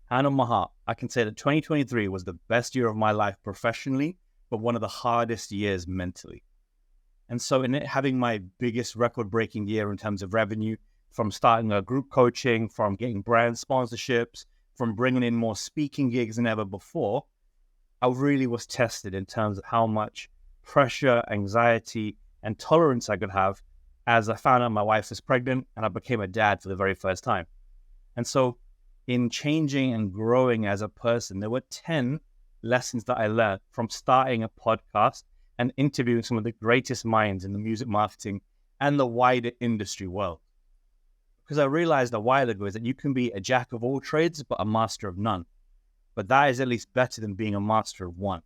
hand on my heart, I can say that 2023 was the best year of my life professionally, but one of the hardest years mentally. And so in it having my biggest record-breaking year in terms of revenue, from starting a group coaching, from getting brand sponsorships, from bringing in more speaking gigs than ever before, I really was tested in terms of how much pressure, anxiety, and tolerance I could have as I found out my wife was pregnant and I became a dad for the very first time. And so in changing and growing as a person, there were 10 lessons that I learned from starting a podcast and interviewing some of the greatest minds in the music marketing and the wider industry world. Because I realized a while ago is that you can be a jack of all trades, but a master of none. But that is at least better than being a master of one.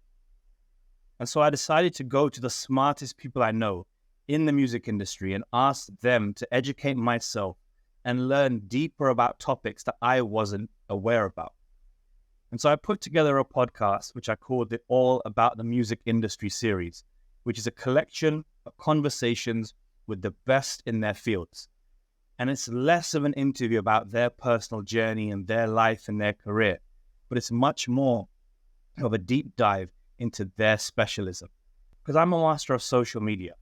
And so I decided to go to the smartest people I know in the music industry and ask them to educate myself and learn deeper about topics that I wasn't aware about. And so I put together a podcast, which I called the All About the Music Industry series, which is a collection of conversations with the best in their fields. And it's less of an interview about their personal journey and their life and their career, but it's much more of a deep dive into their specialism. Because I'm a master of social media,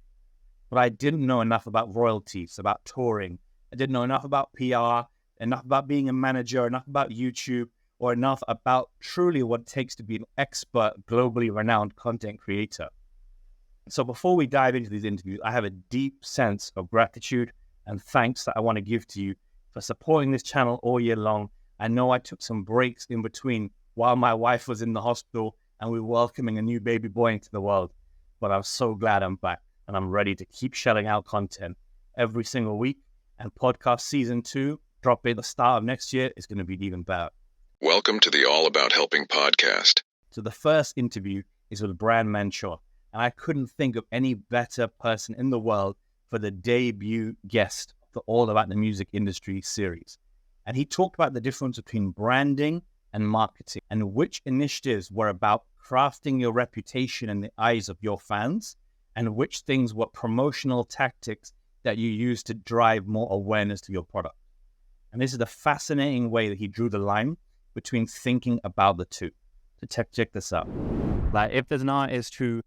but I didn't know enough about royalties, about touring. I didn't know enough about PR, enough about being a manager, enough about YouTube, or enough about truly what it takes to be an expert, globally renowned content creator. So before we dive into these interviews, I have a deep sense of gratitude and thanks that I want to give to you for supporting this channel all year long. I know I took some breaks in between while my wife was in the hospital and we were welcoming a new baby boy into the world, but I'm so glad I'm back and I'm ready to keep shelling out content every single week, and podcast season 2, dropping at the start of next year, is going to be even better. Welcome to the All About Helping podcast. So the first interview is with Brand Mentor, and I couldn't think of any better person in the world for the debut guest of the All About the Music Industry series. And he talked about the difference between branding and marketing, and which initiatives were about crafting your reputation in the eyes of your fans, and which things were promotional tactics that you use to drive more awareness to your product. And this is the fascinating way that he drew the line between thinking about the two. So check this out. Like, if there's an artist who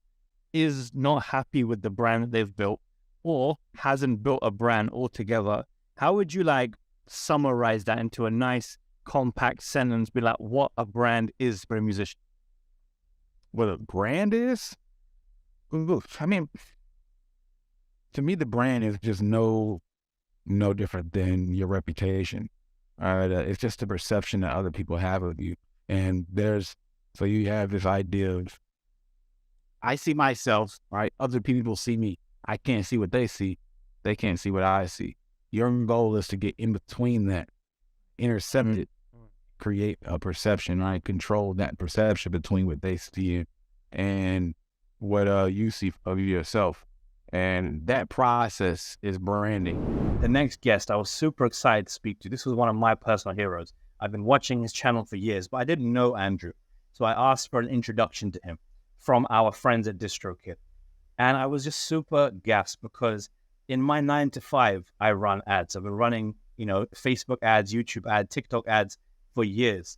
is not happy with the brand that they've built, or hasn't built a brand altogether, how would you summarize that into a nice compact sentence, be like what a brand is for a musician? What a brand is? I mean, to me, the brand is just no different than your reputation. It's just the perception that other people have of you. And so you have this idea of, I see myself, right? Other people see me. I can't see what they see. They can't see what I see. Your goal is to get in between that, intercept it, create a perception, right? Control that perception between what they see and what you see of yourself. And that process is branding. The next guest I was super excited to speak to. This was one of my personal heroes. I've been watching his channel for years, but I didn't know Andrew. So I asked for an introduction to him from our friends at DistroKid. And I was just super gassed because in my 9 to 5, I run ads. I've been running, Facebook ads, YouTube ads, TikTok ads for years.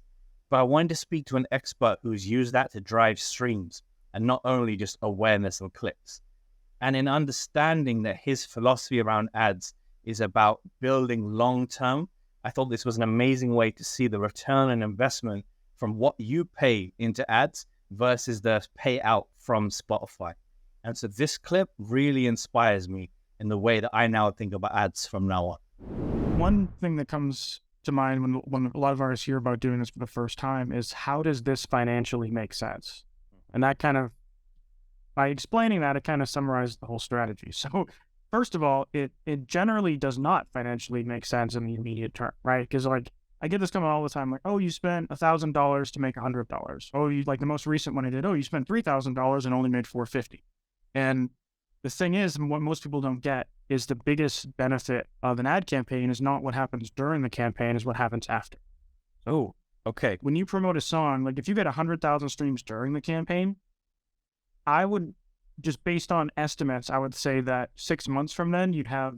But I wanted to speak to an expert who's used that to drive streams and not only just awareness and clicks. And in understanding that his philosophy around ads is about building long-term, I thought this was an amazing way to see the return on investment from what you pay into ads versus the payout from Spotify. And so this clip really inspires me in the way that I now think about ads from now on. One thing that comes to mind when a lot of artists hear about doing this for the first time is, how does this financially make sense? And that by explaining that, it kind of summarizes the whole strategy. So first of all, it generally does not financially make sense in the immediate term, right? Because I get this coming all the time, like, oh, you spent $1,000 to make $100. Oh, the most recent one I did, oh, you spent $3,000 and only made $450. And the thing is, what most people don't get is the biggest benefit of an ad campaign is not what happens during the campaign, is what happens after. Oh, okay. When you promote a song, if you get 100,000 streams during the campaign, I would, just based on estimates, I would say that 6 months from then, you'd have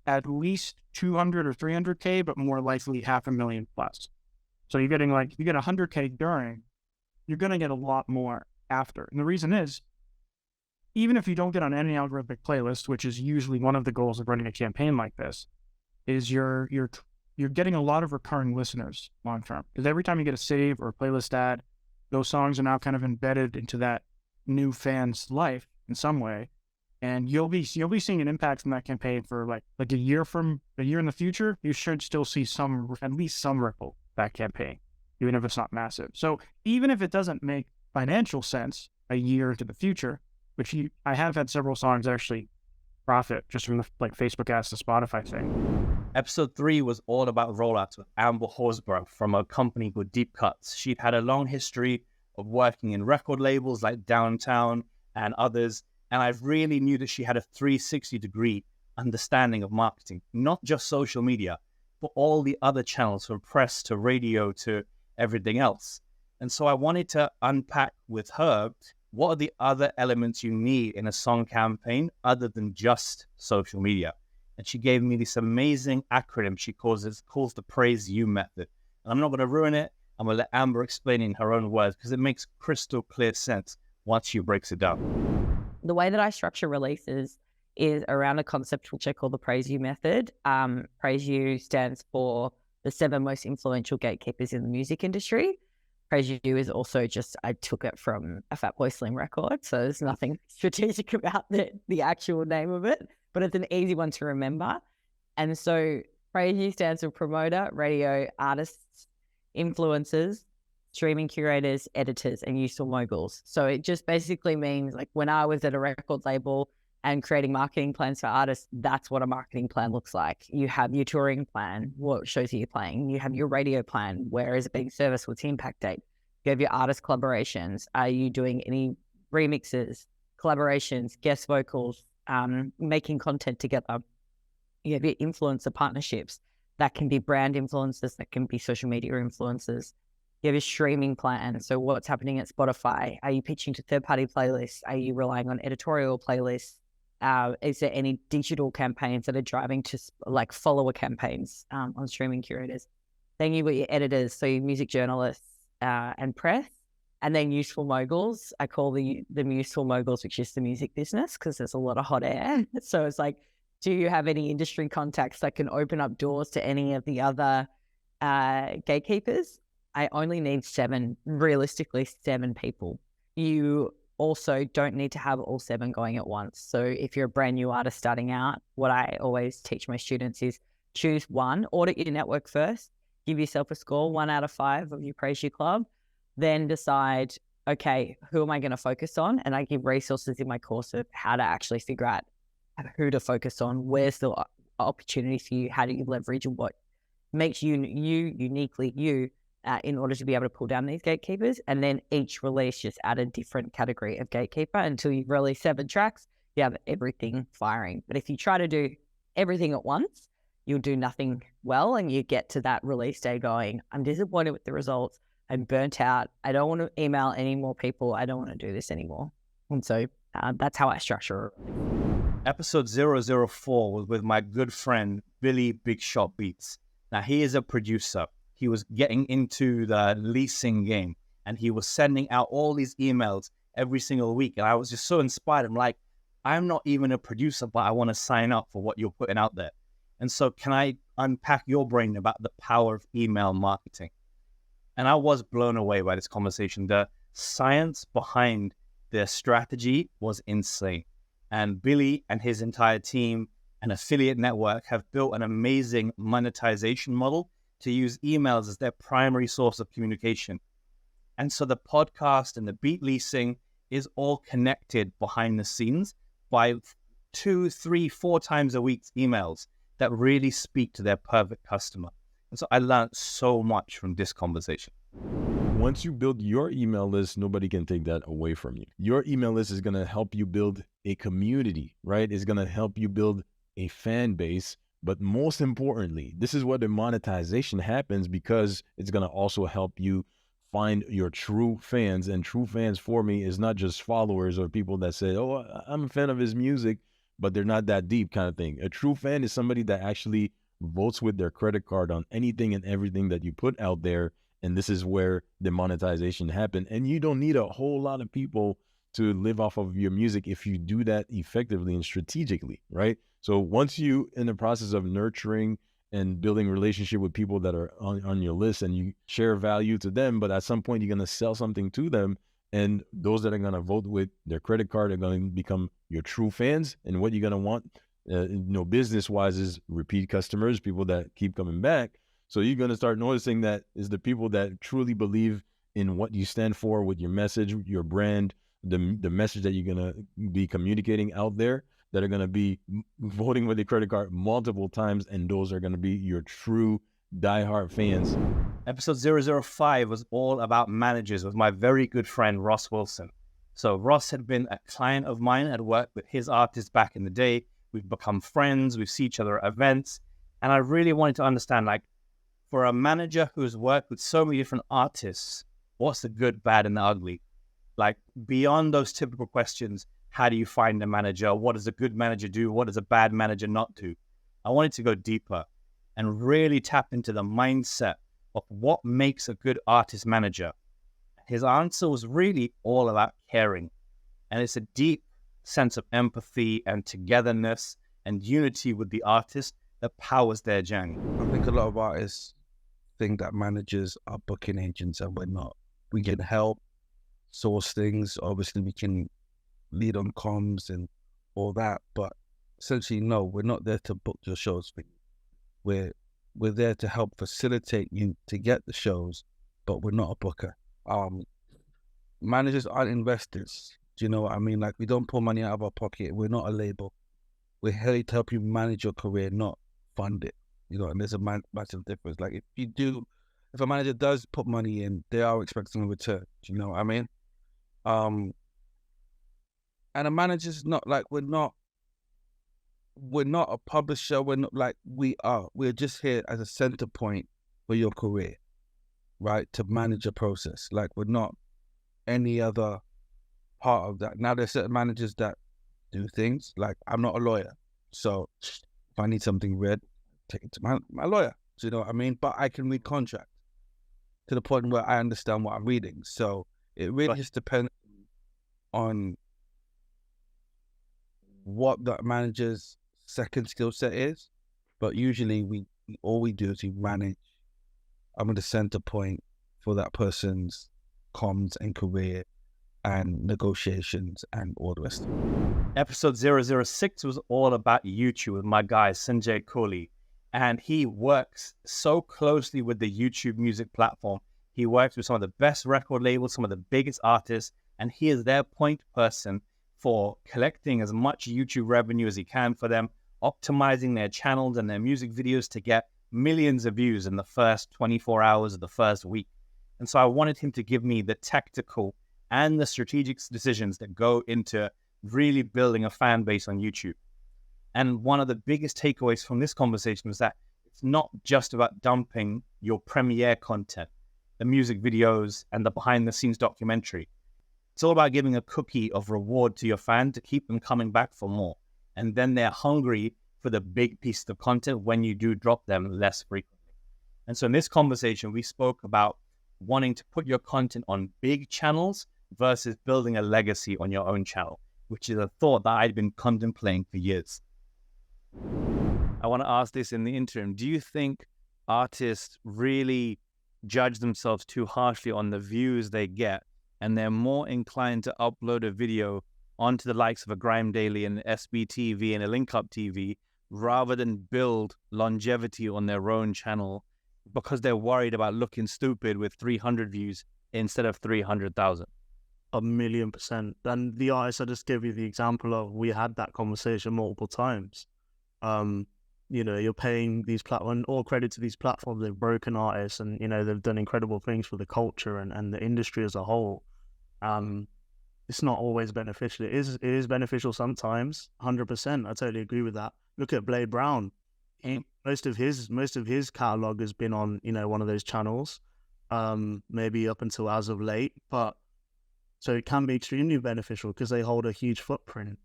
at least 200 or 300K, but more likely 500,000 plus. So you're getting you get 100K during, you're going to get a lot more after. And the reason is, even if you don't get on any algorithmic playlist, which is usually one of the goals of running a campaign like this, is you're getting a lot of recurring listeners long term. Because every time you get a save or a playlist ad, those songs are now kind of embedded into that new fan's life in some way. And you'll be seeing an impact from that campaign for like a year in the future. You should still see at least some ripple that campaign, even if it's not massive. So even if it doesn't make financial sense a year into the future, which I have had several songs that actually profit just from the Facebook ads to Spotify thing. Episode 3 was all about rollouts with Amber Horsburgh from a company called Deep Cuts. She'd had a long history of working in record labels like Downtown and others, and I really knew that she had a 360-degree understanding of marketing, not just social media, but all the other channels, from press to radio to everything else. And so I wanted to unpack with her, what are the other elements you need in a song campaign other than just social media? And she gave me this amazing acronym she calls the Praise You method. And I'm not going to ruin it. I'm going to let Amber explain it in her own words, because it makes crystal clear sense once she breaks it down. The way that I structure releases is around a concept which I call the Praise You method. Praise You stands for the 7 most influential gatekeepers in the music industry. Praise You is also I took it from a Fatboy Slim record, so there's nothing strategic about the actual name of it, but it's an easy one to remember. And so Praise You stands for promoter, radio, artists, influencers, streaming curators, editors, and useful moguls. So it just basically means when I was at a record label and creating marketing plans for artists, that's what a marketing plan looks like. You have your touring plan, what shows are you playing? You have your radio plan, where is it being serviced, what's the impact date? You have your artist collaborations. Are you doing any remixes, collaborations, guest vocals, making content together? You have your influencer partnerships. That can be brand influencers, that can be social media influencers. You have your streaming plan. So what's happening at Spotify? Are you pitching to third-party playlists? Are you relying on editorial playlists? Is there any digital campaigns that are driving to follower campaigns on streaming curators? Then you've got your editors, so your music journalists and press, and then useful moguls. I call the useful moguls, which is the music business, because there's a lot of hot air. So it's do you have any industry contacts that can open up doors to any of the other gatekeepers? I only need 7, realistically 7 people. You also don't need to have all 7 going at once. So if you're a brand new artist starting out, what I always teach my students is choose 1, audit your network first, give yourself a score, 1 out of 5 of your Praise You Club, then decide, okay, who am I going to focus on? And I give resources in my course of how to actually figure out who to focus on, where's the opportunity for you, how do you leverage, and what makes you uniquely you, in order to be able to pull down these gatekeepers. And then each release just add a different category of gatekeeper until you've released 7 tracks, you have everything firing. But if you try to do everything at once, you'll do nothing well, and you get to that release day going, I'm disappointed with the results, I'm burnt out, I don't want to email any more people, I don't want to do this anymore. And so that's how I structure it. Episode 004 was with my good friend, Billy Big Shot Beats. Now, he is a producer. He was getting into the leasing game, and he was sending out all these emails every single week. And I was just so inspired. I'm like, I'm not even a producer, but I want to sign up for what you're putting out there. And so can I unpack your brain about the power of email marketing? And I was blown away by this conversation. The science behind their strategy was insane. And Billy and his entire team and affiliate network have built an amazing monetization model to use emails as their primary source of communication. And so the podcast and the beat leasing is all connected behind the scenes by 2, 3, 4 times a week's emails that really speak to their perfect customer. And so I learned so much from this conversation. Once you build your email list, nobody can take that away from you. Your email list is going to help you build a community, right? It's going to help you build a fan base. But most importantly, this is where the monetization happens, because it's going to also help you find your true fans. And true fans for me is not just followers or people that say, oh, I'm a fan of his music, but they're not that deep kind of thing. A true fan is somebody that actually votes with their credit card on anything and everything that you put out there And this is where the monetization happen. And you don't need a whole lot of people to live off of your music if you do that effectively and strategically, right? So once you in the process of nurturing and building relationship with people that are on your list, and you share value to them, but at some point you're going to sell something to them, and those that are going to vote with their credit card are going to become your true fans. And what you're going to want, business wise, is repeat customers, people that keep coming back. So you're going to start noticing that is the people that truly believe in what you stand for with your message, your brand, the message that you're going to be communicating out there, that are going to be voting with your credit card multiple times. And those are going to be your true diehard fans. Episode 005 was all about managers with my very good friend, Ross Wilson. So Ross had been a client of mine. I'd worked with his artists back in the day. We've become friends. We've seen each other at events. And I really wanted to understand, like, for a manager who's worked with so many different artists, what's the good, bad, and the ugly? Like, beyond those typical questions, how do you find a manager? What does a good manager do? What does a bad manager not do? I wanted to go deeper and really tap into the mindset of what makes a good artist manager. His answer was really all about caring. And it's a deep sense of empathy and togetherness and unity with the artist that powers their journey. I think a lot of artists think that managers are booking agents, and we're not. We can help source things. Obviously, we can lead on comms and all that, but essentially, no, we're not there to book your shows for you. We're there to help facilitate you to get the shows, but we're not a booker. Managers aren't investors. Do you know what I mean? Like, we don't pull money out of our pocket. We're not a label. We're here to help you manage your career, not fund it. You know, and there's a massive difference. Like, if a manager does put money in, they are expecting a return. Do you know what I mean? And a manager's not like, we're not a publisher. We're not like, we're just here as a center point for your career, right? To manage a process. Like, we're not any other part of that. Now, there's certain managers that do things like, I'm not a lawyer, so if I need something read, take it to my lawyer. Do you know what I mean? But I can read contract to the point where I understand what I'm reading. So it really just depends on what that manager's second skill set is. But usually all we do is we manage. I'm the center point for that person's comms and career and negotiations and all the rest of it. Episode 006 was all about YouTube with my guy, Sanjay Kohli. And he works so closely with the YouTube music platform. He works with some of the best record labels, some of the biggest artists, and he is their point person for collecting as much YouTube revenue as he can for them, optimizing their channels and their music videos to get millions of views in the first 24 hours of the first week. And so I wanted him to give me the tactical and the strategic decisions that go into really building a fan base on YouTube. And one of the biggest takeaways from this conversation was that it's not just about dumping your premiere content, the music videos and the behind the scenes documentary. It's all about giving a cookie of reward to your fan to keep them coming back for more. And then they're hungry for the big piece of content when you do drop them less frequently. And so in this conversation, we spoke about wanting to put your content on big channels versus building a legacy on your own channel, which is a thought that I'd been contemplating for years. I want to ask this in the interim. Do you think artists really judge themselves too harshly on the views they get, and they're more inclined to upload a video onto the likes of a Grime Daily and SBTV and a Link Up TV rather than build longevity on their own channel because they're worried about looking stupid with 300 views instead of 300,000? 1,000,000%. And the artists I just gave you the example of, we had that conversation multiple times. You're paying these platforms, all credit to these platforms, they've broken artists and, they've done incredible things for the culture and the industry as a whole. It's not always beneficial. It is beneficial sometimes, 100%. I totally agree with that. Look at Blade Brown. Most of his catalog has been on, one of those channels, maybe up until as of late, but so it can be extremely beneficial because they hold a huge footprint.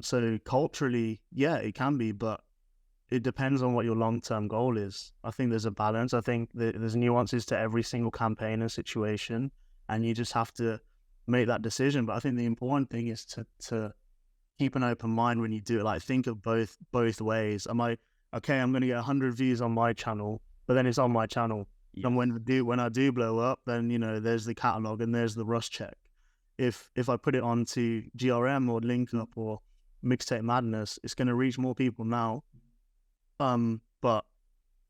So culturally, yeah, it can be, but it depends on what your long-term goal is. I think there's a balance. I think there's nuances to every single campaign and situation, and you just have to make that decision. But I think the important thing is to keep an open mind when you do it. Like, think of both ways. I'm going to get 100 views on my channel, but then it's on my channel. Yes. And when I do blow up, then, you know, there's the catalog and there's the Rust check. If I put it onto GRM or Link Up or Mixtape Madness, it's going to reach more people now. But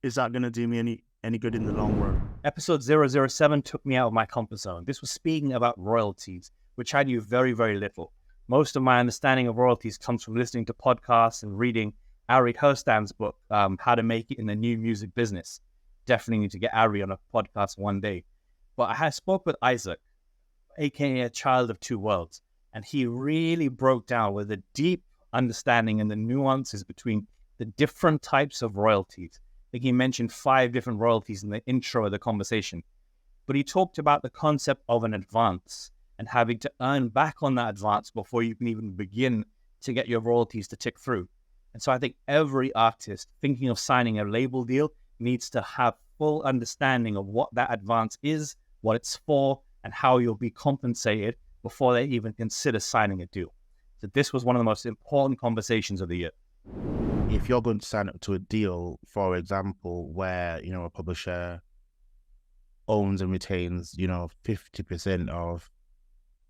is that going to do me any good in the long run? Episode 007 took me out of my comfort zone. This was speaking about royalties, which I knew very, very little. Most of my understanding of royalties comes from listening to podcasts and reading Ari Herstand's book, How to Make It in the New Music Business. Definitely need to get Ari on a podcast one day. But I spoke with Isaac, aka a child of two worlds, and he really broke down with a deep understanding and the nuances between the different types of royalties. I think he mentioned 5 different royalties in the intro of the conversation. But he talked about the concept of an advance and having to earn back on that advance before you can even begin to get your royalties to tick through. And so I think every artist thinking of signing a label deal needs to have full understanding of what that advance is, what it's for, and how you'll be compensated before they even consider signing a deal. So this was one of the most important conversations of the year. If you're going to sign up to a deal, for example, where, you know, a publisher owns and retains, you know, 50% of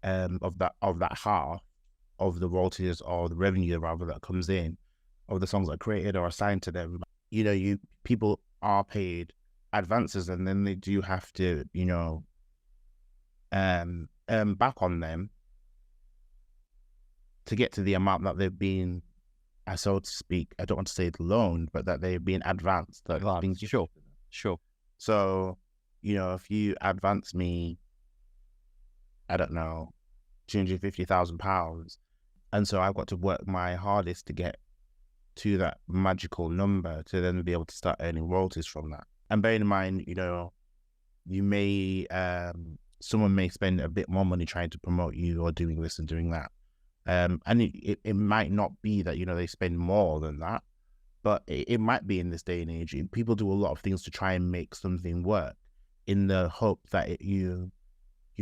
that half of the royalties or the revenue rather that comes in of the songs that are created or assigned to them, you know, people are paid advances, and then they do have to, you know, earn back on them to get to the amount that they've been, so to speak, I don't want to say loaned, but that they've been advanced. Sure. So, you know, if you advance me, I don't know, £250,000, and so I've got to work my hardest to get to that magical number to then be able to start earning royalties from that. And bearing in mind, you know, you may, someone may spend a bit more money trying to promote you or doing this and doing that. And it might not be that, you know, they spend more than that, but it might be in this day and age. People do a lot of things to try and make something work in the hope that you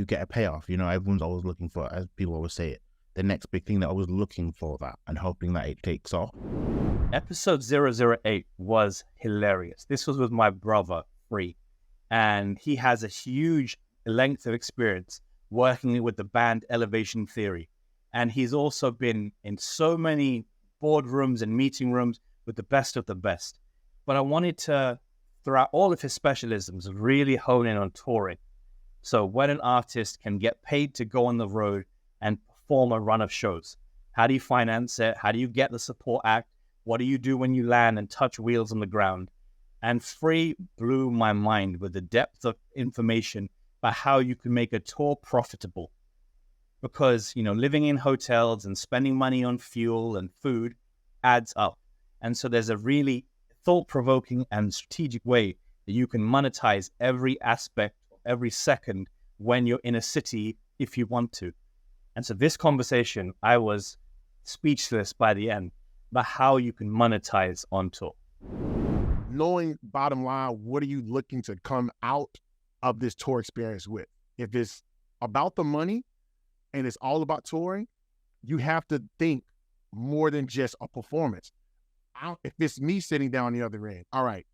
get a payoff. You know, everyone's always looking for, as people always say it, the next big thing. They're always looking for that and hoping that it takes off. Episode 008 was hilarious. This was with my brother, Free, and he has a huge length of experience working with the band Elevation Theory. And he's also been in so many boardrooms and meeting rooms with the best of the best. But I wanted to, throughout all of his specialisms, really hone in on touring. So when an artist can get paid to go on the road and perform a run of shows, how do you finance it? How do you get the support act? What do you do when you land and touch wheels on the ground? And Free blew my mind with the depth of information about how you can make a tour profitable. Because, you know, living in hotels and spending money on fuel and food adds up. And so there's a really thought-provoking and strategic way that you can monetize every aspect, every second when you're in a city if you want to. And so this conversation, I was speechless by the end about how you can monetize on tour. Knowing, bottom line, what are you looking to come out of this tour experience with? If it's about the money and it's all about touring, you have to think more than just a performance. If it's me sitting down the other end, all right,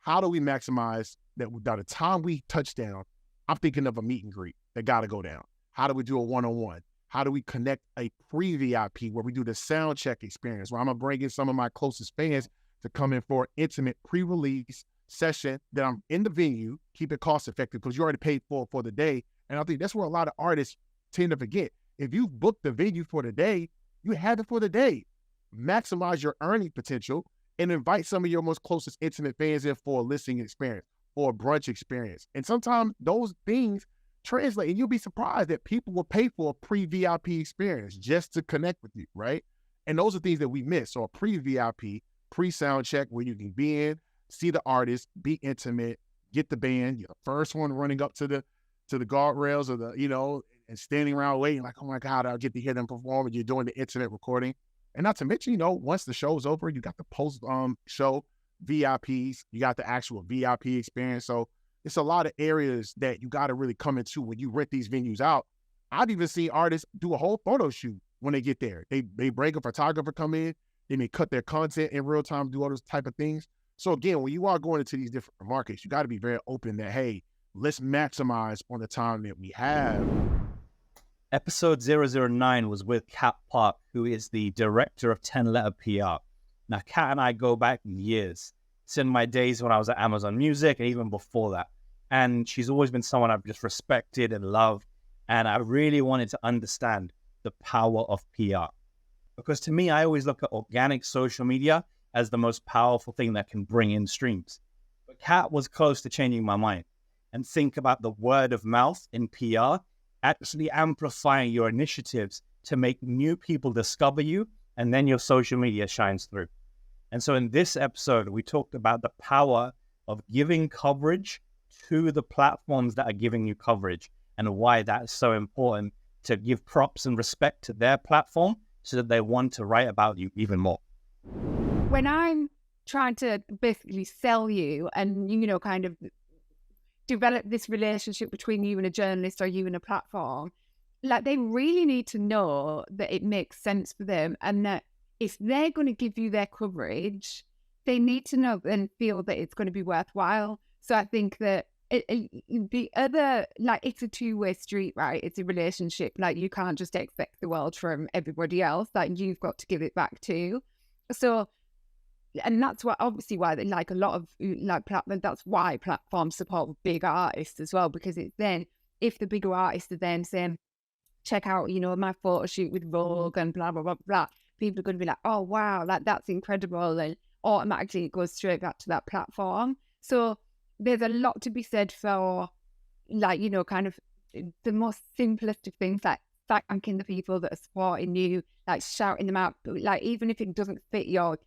how do we maximize that by the time we touch down? I'm thinking of a meet and greet that got to go down. How do we do a one-on-one? How do we connect a pre-VIP where we do the sound check experience, where I'm going to bring in some of my closest fans to come in for an intimate pre-release session that I'm in the venue, keep it cost effective because you already paid for the day. And I think that's where a lot of artists tend to forget. If you book the venue for the day, you have it for the day. Maximize your earning potential and invite some of your most closest intimate fans in for a listening experience or a brunch experience. And sometimes those things translate, and you'll be surprised that people will pay for a pre-VIP experience just to connect with you, right? And those are things that we miss. So a pre-VIP, pre-sound check where you can be in, see the artist, be intimate, get the band, you're the first one running up to the guardrails or the, you know, and standing around waiting like, oh my God, I'll get to hear them perform, and you're doing the intimate recording. And not to mention, you know, once the show's over, you got the post show VIPs, you got the actual VIP experience. So it's a lot of areas that you got to really come into when you rent these venues out. I've even seen artists do a whole photo shoot when they get there. They bring a photographer come in, they may cut their content in real time, do all those type of things. So again, when you are going into these different markets, you got to be very open that, hey, let's maximize on the time that we have. Episode 009 was with Kat Park, who is the director of 10 Letter PR. Now, Kat and I go back years. It's in my days when I was at Amazon Music and even before that. And she's always been someone I've just respected and loved. And I really wanted to understand the power of PR. Because to me, I always look at organic social media as the most powerful thing that can bring in streams. But Kat was close to changing my mind. And think about the word of mouth in PR, actually amplifying your initiatives to make new people discover you, and then your social media shines through. And so in this episode, we talked about the power of giving coverage to the platforms that are giving you coverage and why that's so important to give props and respect to their platform so that they want to write about you even more. When I'm trying to basically sell you and, you know, kind of develop this relationship between you and a journalist or you and a platform, like they really need to know that it makes sense for them, and that if they're going to give you their coverage, they need to know and feel that it's going to be worthwhile. So I think that the other, like, it's a two-way street, right? It's a relationship. Like, you can't just expect the world from everybody else. Like, you've got to give it back too. So, and that's what, obviously, why like a lot of like that's why platforms support big artists as well, because it's then, if the bigger artists are then saying, check out, you know, my photo shoot with Vogue and blah blah blah blah, people are going to be like, oh wow, like that's incredible, and automatically it goes straight back to that platform. So there's a lot to be said for, like, you know, kind of the most simplest of things, like thanking the people that are supporting you, like shouting them out, like even if it doesn't fit your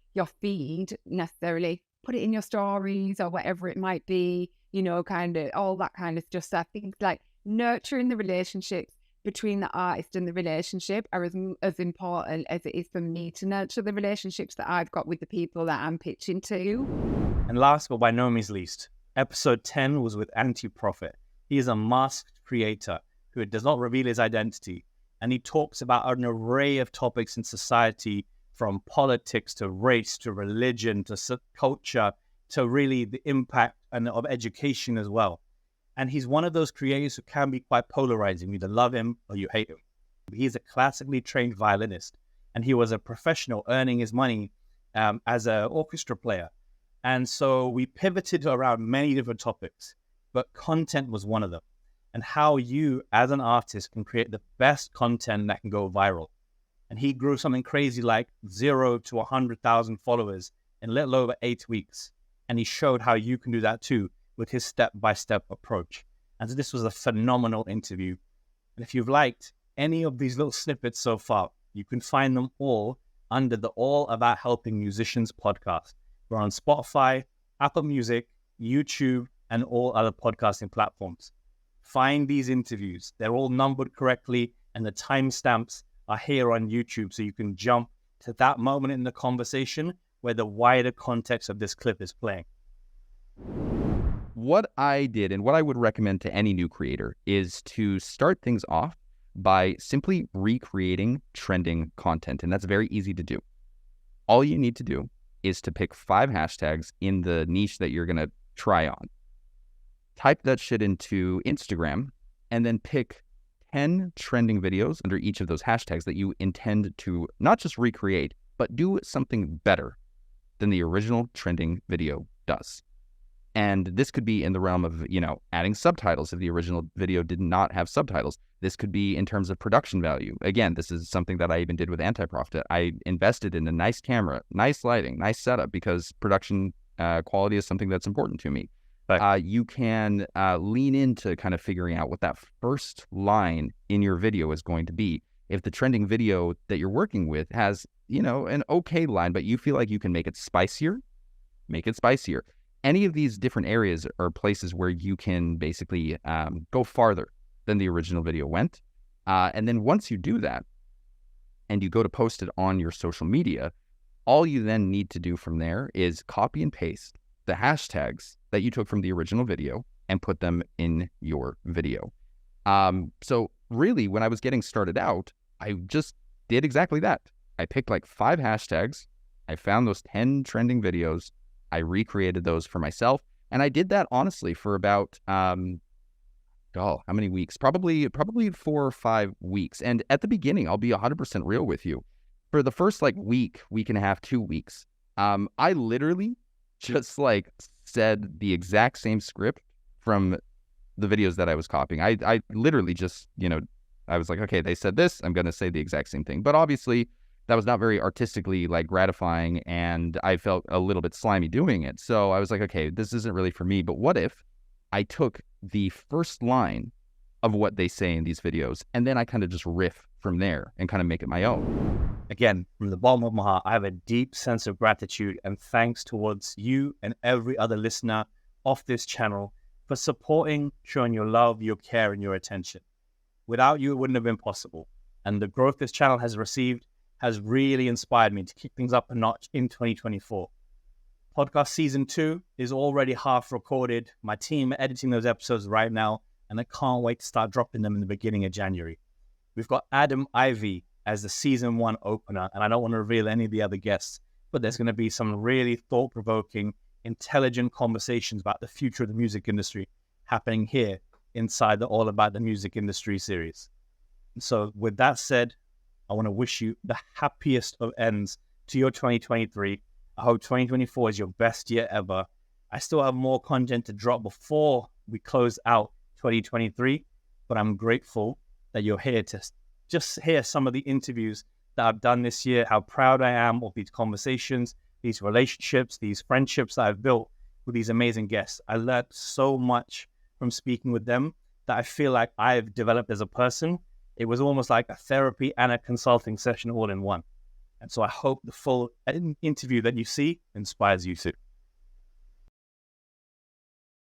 feed necessarily, put it in your stories or whatever it might be, you know, kind of all that kind of stuff. So I think like nurturing the relationships between the artist and the relationship are as important as it is for me to nurture the relationships that I've got with the people that I'm pitching to. And last but by no means least, episode 10 was with Anti-Profit. He is a masked creator who does not reveal his identity, and he talks about an array of topics in society, from politics to race to religion to culture to really the impact of education as well. And he's one of those creators who can be quite polarizing. You either love him or you hate him. He's a classically trained violinist, and he was a professional earning his money as an orchestra player. And so we pivoted around many different topics, but content was one of them, and how you as an artist can create the best content that can go viral. And he grew something crazy like 0 to 100,000 followers in a little over 8 weeks. And he showed how you can do that too with his step-by-step approach. And so this was a phenomenal interview. And if you've liked any of these little snippets so far, you can find them all under the All About Helping Musicians podcast. We're on Spotify, Apple Music, YouTube, and all other podcasting platforms. Find these interviews. They're all numbered correctly, and the timestamps are here on YouTube, so you can jump to that moment in the conversation where the wider context of this clip is playing. What I did and what I would recommend to any new creator is to start things off by simply recreating trending content. And that's very easy to do. All you need to do is to pick 5 hashtags in the niche that you're going to try on. Type that shit into Instagram and then pick 10 trending videos under each of those hashtags that you intend to not just recreate, but do something better than the original trending video does. And this could be in the realm of, you know, adding subtitles if the original video did not have subtitles. This could be in terms of production value. Again, this is something that I even did with Anti-Profit. I invested in a nice camera, nice lighting, nice setup, because production quality is something that's important to me. But you can lean into kind of figuring out what that first line in your video is going to be. If the trending video that you're working with has, you know, an okay line, but you feel like you can make it spicier, make it spicier. Any of these different areas are places where you can basically go farther than the original video went. And then once you do that, and you go to post it on your social media, all you then need to do from there is copy and paste the hashtags that you took from the original video and put them in your video. So really, when I was getting started out, I just did exactly that. I picked like 5 hashtags. I found those 10 trending videos. I recreated those for myself. And I did that honestly for about, how many weeks? Probably 4 or 5 weeks. And at the beginning, I'll be 100% real with you. For the first like week and a half, 2 weeks, I literally just like said the exact same script from the videos that I was copying. I literally just, I was like, okay, they said this, I'm going to say the exact same thing. But obviously that was not very artistically like gratifying, and I felt a little bit slimy doing it. So I was like, okay, this isn't really for me. But what if I took the first line of what they say in these videos, and then I kind of just riff from there and kind of make it my own? Again, from the bottom of my heart, I have a deep sense of gratitude and thanks towards you and every other listener of this channel for supporting, showing your love, your care, and your attention. Without you, it wouldn't have been possible. And the growth this channel has received has really inspired me to kick things up a notch in 2024. Podcast Season 2 is already half recorded. My team are editing those episodes right now, and I can't wait to start dropping them in the beginning of January. We've got Adam Ivy as the Season 1 opener, and I don't want to reveal any of the other guests, but there's going to be some really thought-provoking, intelligent conversations about the future of the music industry happening here inside the All About the Music Industry series. So with that said, I want to wish you the happiest of ends to your 2023. I hope 2024 is your best year ever. I still have more content to drop before we close out 2023, but I'm grateful that you're here to just hear some of the interviews that I've done this year, how proud I am of these conversations, these relationships, these friendships that I've built with these amazing guests. I learned so much from speaking with them that I feel like I've developed as a person. It was almost like a therapy and a consulting session all in one. And so I hope the full interview that you see inspires you too.